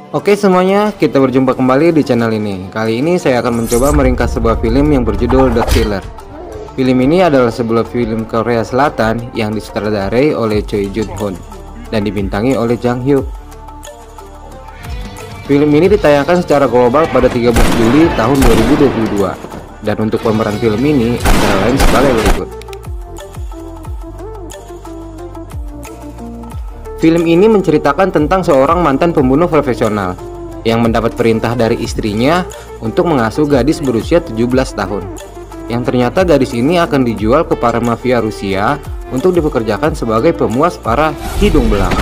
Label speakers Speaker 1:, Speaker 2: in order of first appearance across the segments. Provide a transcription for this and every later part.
Speaker 1: Oke semuanya, kita berjumpa kembali di channel ini. Kali ini saya akan mencoba meringkas sebuah film yang berjudul The Killer. Film ini adalah sebuah film Korea Selatan yang disutradarai oleh Choi Jun-hoon dan dibintangi oleh Jang Hyuk. Film ini ditayangkan secara global pada 13 Juli tahun 2022. Dan untuk pemeran film ini antara lain sekali berikut. Film ini menceritakan tentang seorang mantan pembunuh profesional yang mendapat perintah dari istrinya untuk mengasuh gadis berusia 17 tahun. Yang ternyata gadis ini akan dijual ke para mafia Rusia untuk dipekerjakan sebagai pemuas para hidung belang.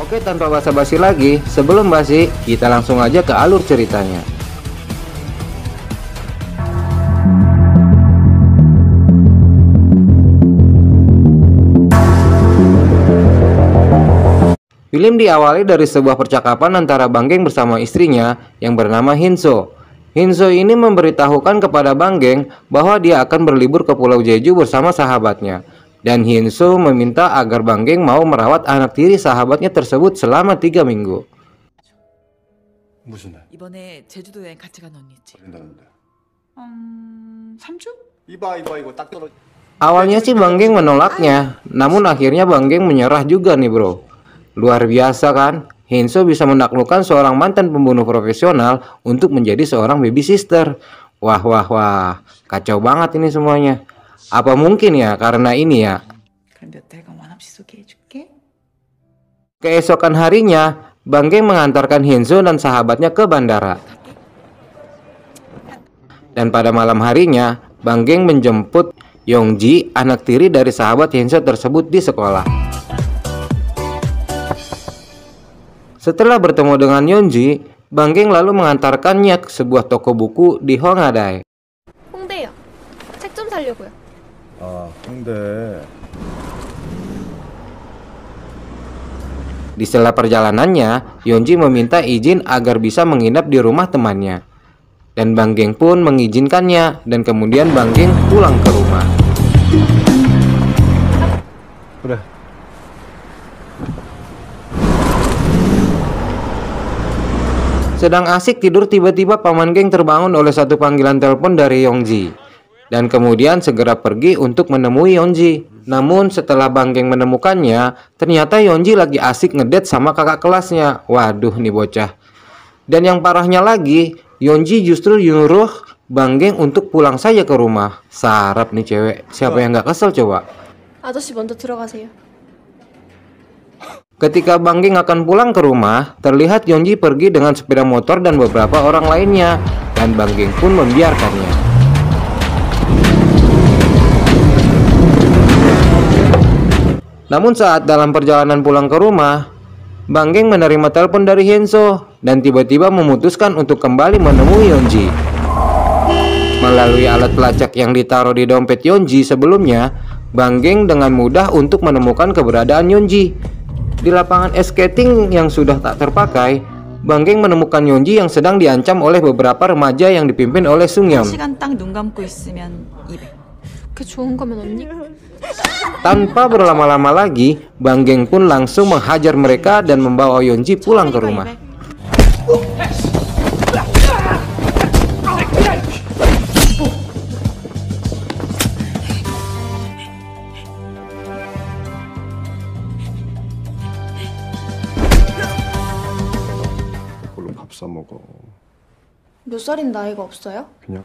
Speaker 1: Oke, tanpa basa-basi lagi, sebelum basi, kita langsung aja ke alur ceritanya. Film diawali dari sebuah percakapan antara Bang Geng bersama istrinya yang bernama Hinso. Hinso ini memberitahukan kepada Bang Geng bahwa dia akan berlibur ke Pulau Jeju bersama sahabatnya. Dan Hinso meminta agar Bang Geng mau merawat anak tiri sahabatnya tersebut selama 3 minggu.
Speaker 2: 무슨 날?
Speaker 3: 이번에 제주도 여행 같이 간 언니 있지?
Speaker 2: 된다는데.
Speaker 3: 3주?
Speaker 2: 이봐 이거 딱 떨어.
Speaker 1: Awalnya sih Bang Geng menolaknya, namun akhirnya Bang Geng menyerah juga nih bro. Luar biasa kan? Hinso bisa menaklukkan seorang mantan pembunuh profesional untuk menjadi seorang baby sister. Wah, kacau banget ini semuanya. Apa mungkin ya karena ini ya? Keesokan harinya, Bang Geng mengantarkan Hinso dan sahabatnya ke bandara. Dan pada malam harinya, Bang Geng menjemput Yongji, anak tiri dari sahabat Hinso tersebut di sekolah. Setelah bertemu dengan Yongji, Bang Geng lalu mengantarkannya ke sebuah toko buku di Hongdae.
Speaker 4: 홍대요. 책 좀 사려고요.
Speaker 2: 홍대.
Speaker 1: Di sela perjalanannya, Yongji meminta izin agar bisa menginap di rumah temannya. Dan Bang Geng pun mengizinkannya, dan kemudian Bang Geng pulang ke rumah.
Speaker 2: 그래.
Speaker 1: Sedang asik tidur, tiba-tiba Paman Geng terbangun oleh satu panggilan telepon dari Yongji. Dan kemudian segera pergi untuk menemui Yongji. Namun setelah Bang Geng menemukannya, ternyata Yongji lagi asik ngedate sama kakak kelasnya. Waduh nih bocah. Dan yang parahnya lagi, Yongji justru nyuruh Bang Geng untuk pulang saja ke rumah. Sarap nih cewek. Siapa yang gak kesel coba?
Speaker 4: 아저씨 먼저 들어가세요.
Speaker 1: Ketika Bang Geng akan pulang ke rumah, terlihat Yongji pergi dengan sepeda motor dan beberapa orang lainnya, dan Bang Geng pun membiarkannya. Namun saat dalam perjalanan pulang ke rumah, Bang Geng menerima telepon dari Hinso dan tiba-tiba memutuskan untuk kembali menemui Yongji. Melalui alat pelacak yang ditaruh di dompet Yongji sebelumnya, Bang Geng dengan mudah untuk menemukan keberadaan Yongji. Di lapangan es skating yang sudah tak terpakai, Bang Geng menemukan Yongji yang sedang diancam oleh beberapa remaja yang dipimpin oleh Sungyeon.
Speaker 3: 시간 딱 눈 감고 있으면 200.
Speaker 4: 그렇게 좋은 거면 언니?
Speaker 1: Tanpa berlama-lama lagi, Bang Geng pun langsung menghajar mereka dan membawa Yongji pulang ke rumah.
Speaker 2: 그걸로 밥 사 먹어.
Speaker 4: 몇 살인데 아이가 없어요?
Speaker 2: 그냥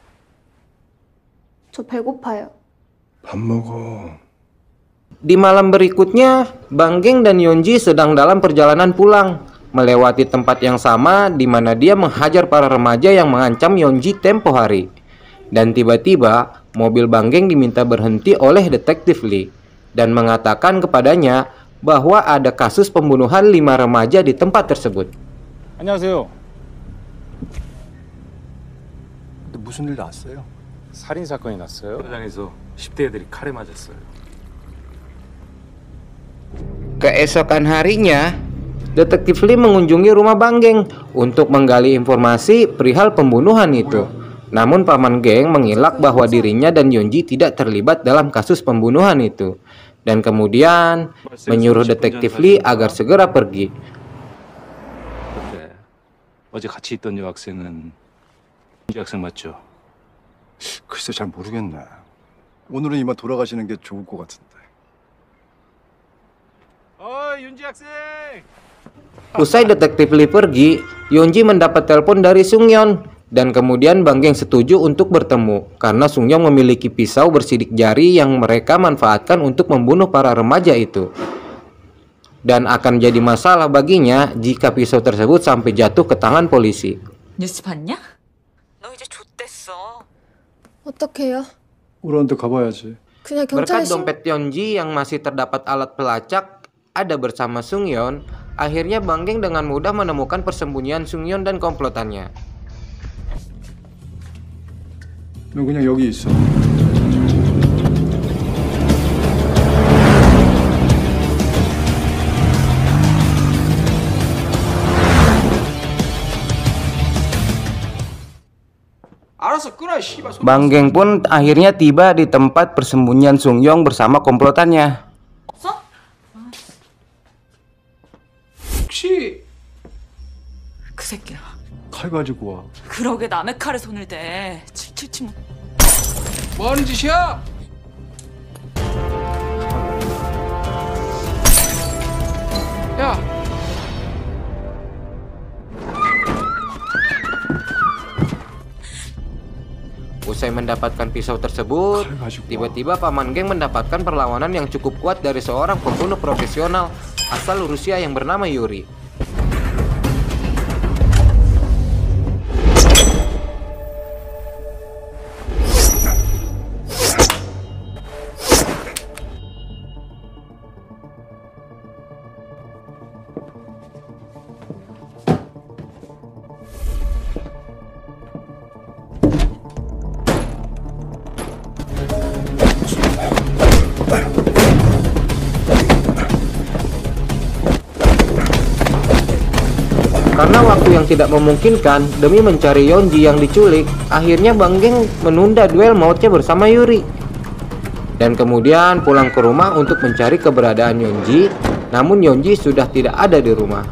Speaker 4: 저 배고파요.
Speaker 2: 밥 먹어.
Speaker 1: Di malam berikutnya, Bang Geng dan Yongji sedang dalam perjalanan pulang, melewati tempat yang sama di mana dia menghajar para remaja yang mengancam Yongji tempo hari. Dan tiba-tiba, mobil Bang Geng diminta berhenti oleh detektif Lee dan mengatakan kepadanya bahwa ada kasus pembunuhan 5 remaja di tempat tersebut.
Speaker 5: 안녕하세요.
Speaker 2: 근데 무슨 일 났어요?
Speaker 5: 살인 사건이 났어요. 현장에서 10대 애들이 칼에 맞았어요.
Speaker 1: Keesokan harinya, Detektif Lee mengunjungi rumah Bang Geng untuk menggali informasi perihal pembunuhan itu. Namun paman geng mengelak bahwa dirinya dan Yonji tidak terlibat dalam kasus pembunuhan itu, dan kemudian menyuruh detektif Lee agar segera pergi.
Speaker 5: 그때 어제 같이 있던 여학생은 윤지 학생 맞죠?
Speaker 2: 글쎄 잘 모르겠네. 오늘은 이만 돌아가시는 게 좋을 것 같은데.
Speaker 5: 윤지 학생!
Speaker 1: Usai detektif Lee pergi, Yonji mendapat telepon dari Sungyeon, dan kemudian Bang Geng setuju untuk bertemu karena Sungyeon memiliki pisau bersidik jari yang mereka manfaatkan untuk membunuh para remaja itu. Dan akan jadi masalah baginya jika pisau tersebut sampai jatuh ke tangan polisi.
Speaker 3: 뉴스 봤냐? 너 이제 좆됐어.
Speaker 4: 어떡해요?
Speaker 2: 우리한테 가봐야지.
Speaker 4: 그냥
Speaker 1: Berkat
Speaker 4: 경찰에
Speaker 1: dompet Yonji yang masih terdapat alat pelacak ada bersama Sungyeon, akhirnya Bang Geng dengan mudah menemukan persembunyian Sungyeon dan komplotannya.
Speaker 2: 너 그냥 여기 있어.
Speaker 1: Bang Geng pun akhirnya tiba di tempat persembunyian Sungyeon bersama komplotannya.
Speaker 2: 혹시
Speaker 3: 그 새끼야.
Speaker 2: 칼 가지고 와.
Speaker 3: 그러게 남의 칼에 손을 대. 칠칠치 못.
Speaker 6: 뭐 하는 짓이야? 야,
Speaker 1: Usai mendapatkan pisau tersebut, tiba-tiba paman geng mendapatkan perlawanan yang cukup kuat dari seorang pembunuh profesional asal Rusia yang bernama Yuri. Karena waktu yang tidak memungkinkan demi mencari Yonji yang diculik, akhirnya Bang Geng menunda duel mautnya bersama Yuri. Dan kemudian pulang ke rumah untuk mencari keberadaan Yonji, namun Yonji sudah tidak ada di rumah.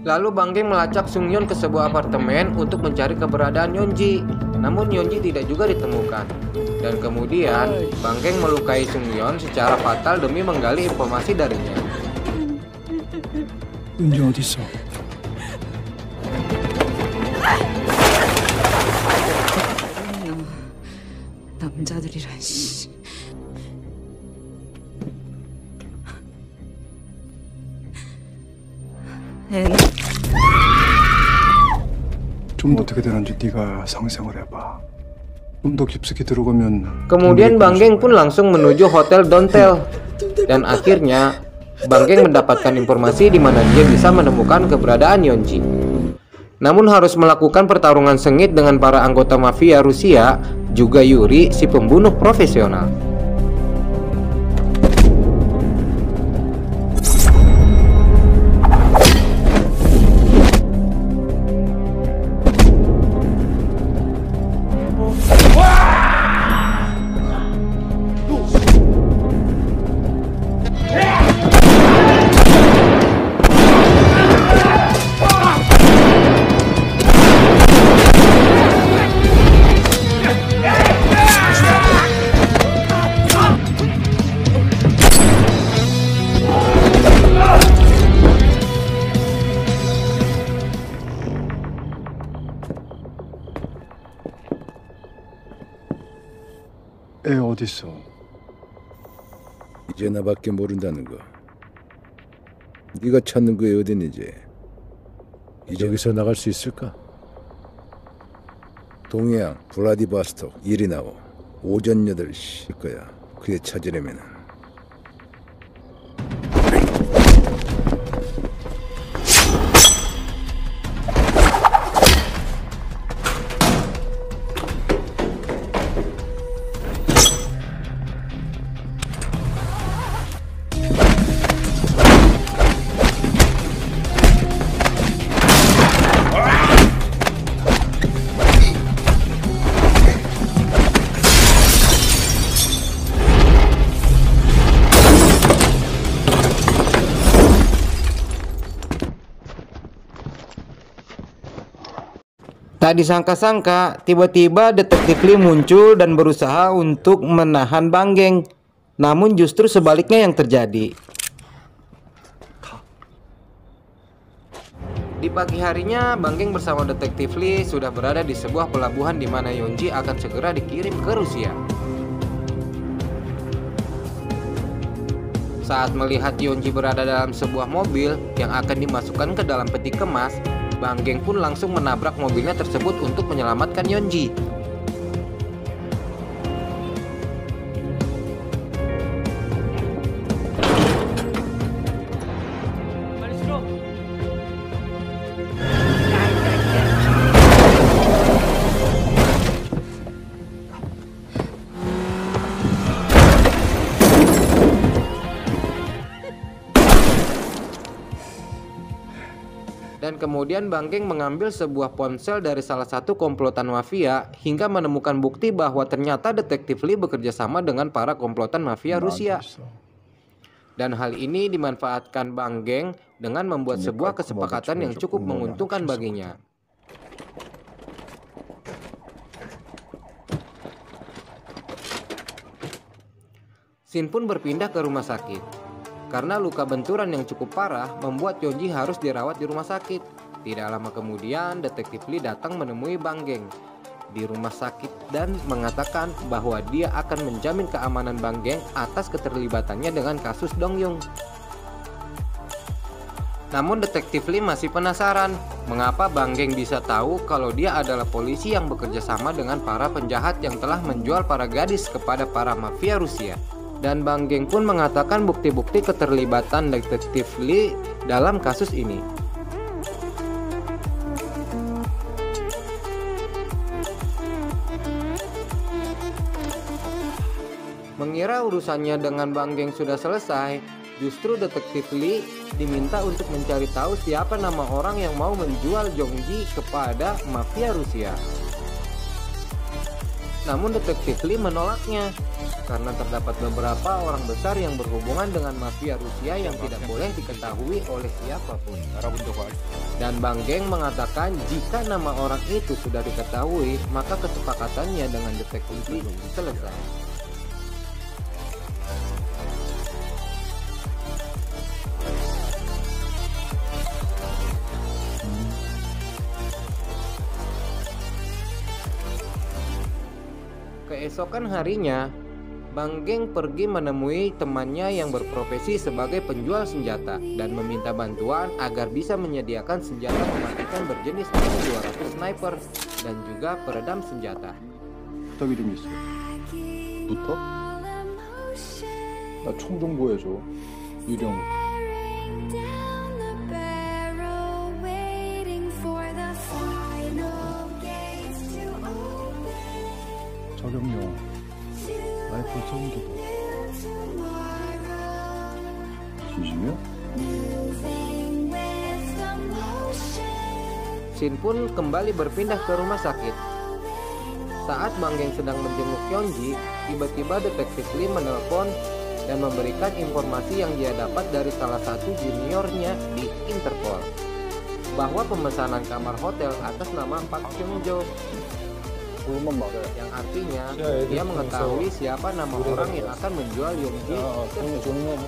Speaker 1: Lalu Bang Geng melacak Sungyeon ke sebuah apartemen untuk mencari keberadaan Yonji. Namun Yonji tidak juga ditemukan. Dan kemudian Bang Geng melukai Sungyeon secara fatal demi menggali informasi darinya.
Speaker 2: 은지 어디 있어?
Speaker 3: 남자들이란 씨.
Speaker 2: 좀 더 어떻게 되는지 네가 상상을 해봐. 좀 더 깊숙이 들어가면.
Speaker 1: Kemudian Bang Geng pun langsung menuju Hotel Dontel. Dan akhirnya Bang Geng mendapatkan informasi di mana dia bisa menemukan keberadaan Yonji. Namun harus melakukan pertarungan sengit dengan para anggota mafia Rusia, juga Yuri, si pembunuh profesional.
Speaker 2: 애 어디 있어?
Speaker 7: 이제 나밖에 모른다는 거. 네가 찾는 거에 어딘 이제. 여기서 나갈 수 있을까? 동해안 블라디바스톡 이리나오 오전 8시일 거야. 그에 찾으려면은.
Speaker 1: Tak disangka-sangka, tiba-tiba detektif Lee muncul dan berusaha untuk menahan Bang Geng. Namun justru sebaliknya yang terjadi. Di pagi harinya, Bang Geng bersama detektif Lee sudah berada di sebuah pelabuhan di mana Yonji akan segera dikirim ke Rusia. Saat melihat Yonji berada dalam sebuah mobil yang akan dimasukkan ke dalam peti kemas, Bang Geng pun langsung menabrak mobilnya tersebut untuk menyelamatkan Yonji. Dan kemudian Bang Geng mengambil sebuah ponsel dari salah satu komplotan mafia hingga menemukan bukti bahwa ternyata detektif Lee bekerja sama dengan para komplotan mafia Rusia. Dan hal ini dimanfaatkan Bang Geng dengan membuat sebuah kesepakatan yang cukup menguntungkan baginya. Shin pun berpindah ke rumah sakit. Karena luka benturan yang cukup parah membuat Yonji harus dirawat di rumah sakit. Tidak lama kemudian detektif Lee datang menemui Bang Geng di rumah sakit dan mengatakan bahwa dia akan menjamin keamanan Bang Geng atas keterlibatannya dengan kasus Dongyung. Namun detektif Lee masih penasaran mengapa Bang Geng bisa tahu kalau dia adalah polisi yang bekerja sama dengan para penjahat yang telah menjual para gadis kepada para mafia Rusia. Dan Bang Geng pun mengatakan bukti-bukti keterlibatan detektif Lee dalam kasus ini. Mengira urusannya dengan Bang Geng sudah selesai, justru detektif Lee diminta untuk mencari tahu siapa nama orang yang mau menjual Yonji kepada mafia Rusia. Namun detektif Lee menolaknya karena terdapat beberapa orang besar yang berhubungan dengan mafia Rusia yang tidak boleh diketahui oleh siapapun. Dan Bang Geng mengatakan jika nama orang itu sudah diketahui, maka kesepakatannya dengan detektif Lee selesai. Keesokan harinya, Bang Geng pergi menemui temannya yang berprofesi sebagai penjual senjata dan meminta bantuan agar bisa menyediakan senjata mematikan berjenis M200 sniper dan juga peredam senjata.
Speaker 2: 부탁이 좀 있어. 부탁? 나 총 좀 구해줘. 유령. 저렴요. 라이플 정도. 진심이야?
Speaker 1: Shin pun kembali berpindah ke rumah sakit. Saat Bang Geng sedang menjenguk Yonji, tiba-tiba detektif Lee menelpon dan memberikan informasi yang dia dapat dari salah satu juniornya di Interpol, bahwa pemesanan kamar hotel atas nama Park Hyung-jo, yang artinya dia mengetahui siapa nama orang yang akan menjual Yonji tersebut.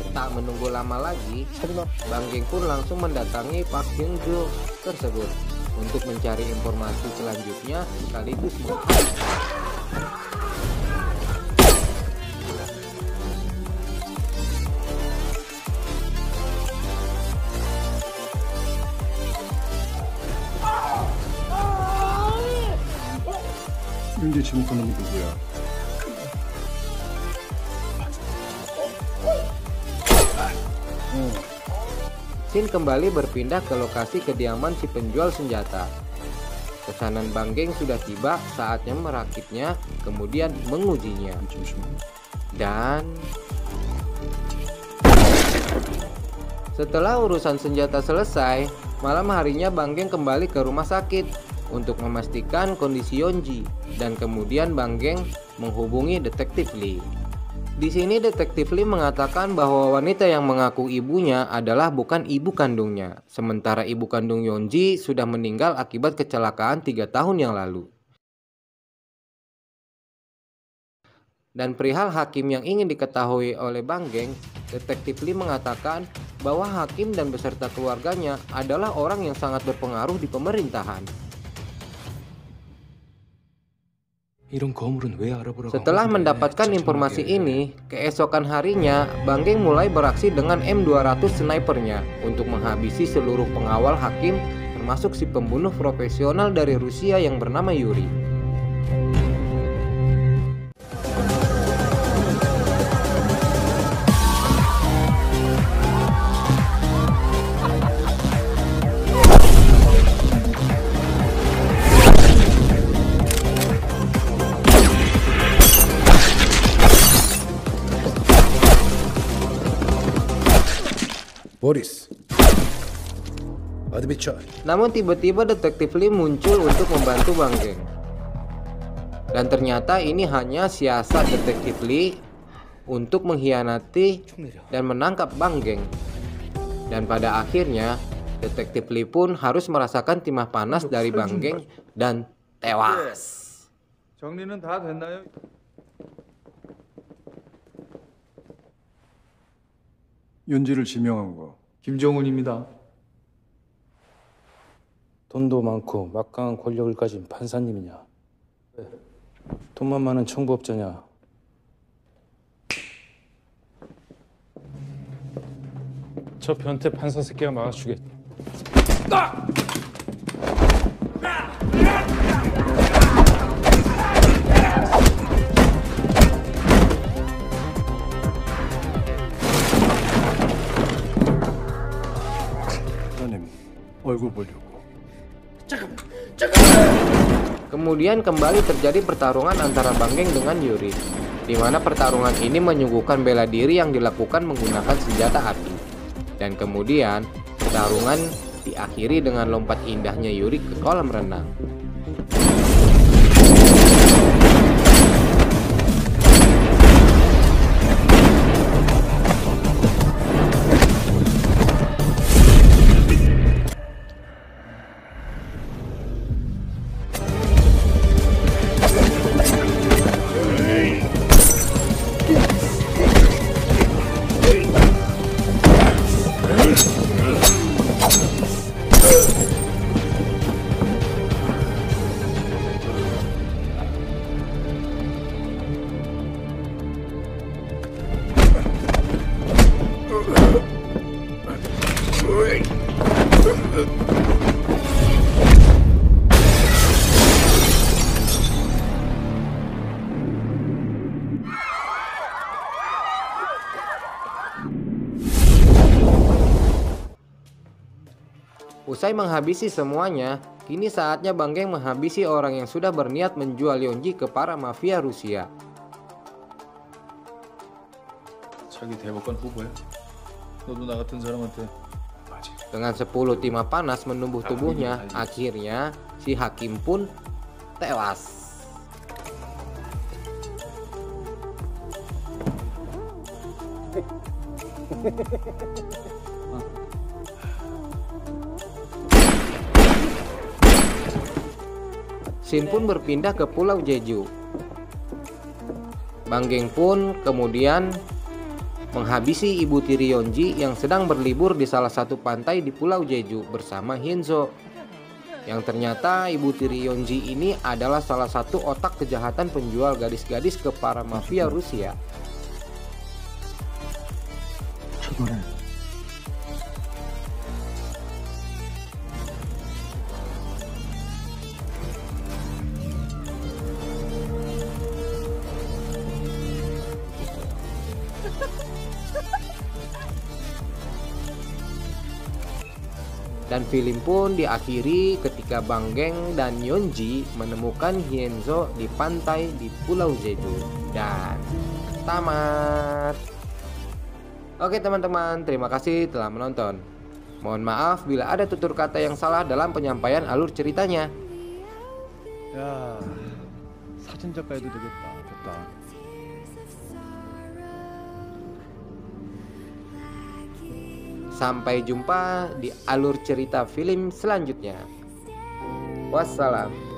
Speaker 1: Tak menunggu lama lagi, Bang Geng pun langsung mendatangi Park Hyung-jo tersebut untuk mencari informasi selanjutnya sekaligus
Speaker 2: 윤지 지목한 놈이 누구야?
Speaker 1: Shin kembali berpindah ke lokasi kediaman si penjual senjata. Pesanan Bang Geng sudah tiba, saatnya merakitnya, kemudian mengujinya. Dan setelah urusan senjata selesai, malam harinya Bang Geng kembali ke rumah sakit untuk memastikan kondisi Yonji, dan kemudian Bang Geng menghubungi detektif Lee. Di sini detektif Lee mengatakan bahwa wanita yang mengaku ibunya adalah bukan ibu kandungnya, sementara ibu kandung Yeonji sudah meninggal akibat kecelakaan 3 tahun yang lalu. Dan perihal hakim yang ingin diketahui oleh Bang Geng, detektif Lee mengatakan bahwa hakim dan beserta keluarganya adalah orang yang sangat berpengaruh di pemerintahan. Setelah mendapatkan informasi ini, keesokan harinya Bang Geng mulai beraksi dengan M200 snipernya untuk menghabisi seluruh pengawal hakim, termasuk si pembunuh profesional dari Rusia yang bernama Yuri.
Speaker 7: Boris, ada bicara.
Speaker 1: Namun tiba-tiba detektif Lee muncul untuk membantu Bang Geng. Dan ternyata ini hanya siasat detektif Lee untuk mengkhianati dan menangkap Bang Geng. Dan pada akhirnya detektif Lee pun harus merasakan timah panas dari Bang Geng dan tewas.
Speaker 2: 정리는 다 됐나요? 윤지를 지명한 거.
Speaker 6: 김정훈입니다.
Speaker 5: 돈도 많고 막강한 권력을 가진 판사님이냐? 왜? 돈만 많은 청부업자냐? 저 변태 판사 새끼가 막아주겠다.
Speaker 2: 얼굴 보려고.
Speaker 1: Kemudian kembali terjadi pertarungan antara Bang Geng dengan Yuri, di mana pertarungan ini menyuguhkan bela diri yang dilakukan menggunakan senjata api. Dan kemudian pertarungan diakhiri dengan lompat indahnya Yuri ke kolam renang. Usai menghabisi semuanya, kini saatnya Bang Geng menghabisi orang yang sudah berniat menjual Yeonji ke para mafia Rusia.
Speaker 8: 자기 대법관 후보야? 너도 나 같은 사람한테
Speaker 1: Dengan 10 timah panas menumbuh tubuhnya, akhirnya si hakim pun tewas. Scene pun berpindah ke Pulau Jeju. Bang Geng pun kemudian menghabisi ibu tiri Yeonji yang sedang berlibur di salah satu pantai di Pulau Jeju bersama Hyunso. Yang ternyata ibu tiri Yeonji ini adalah salah satu otak kejahatan penjual gadis-gadis ke para mafia Rusia. Dan film pun diakhiri ketika Bang Geng dan Yeonji menemukan Hyunso di pantai di Pulau Jeju. Dan tamat. Oke teman-teman, terima kasih telah menonton. Mohon maaf bila ada tutur kata yang salah dalam penyampaian alur ceritanya.
Speaker 2: 야, 사진 작가 해도 되겠다. 됐다.
Speaker 1: Sampai jumpa di alur cerita film selanjutnya. Wassalam.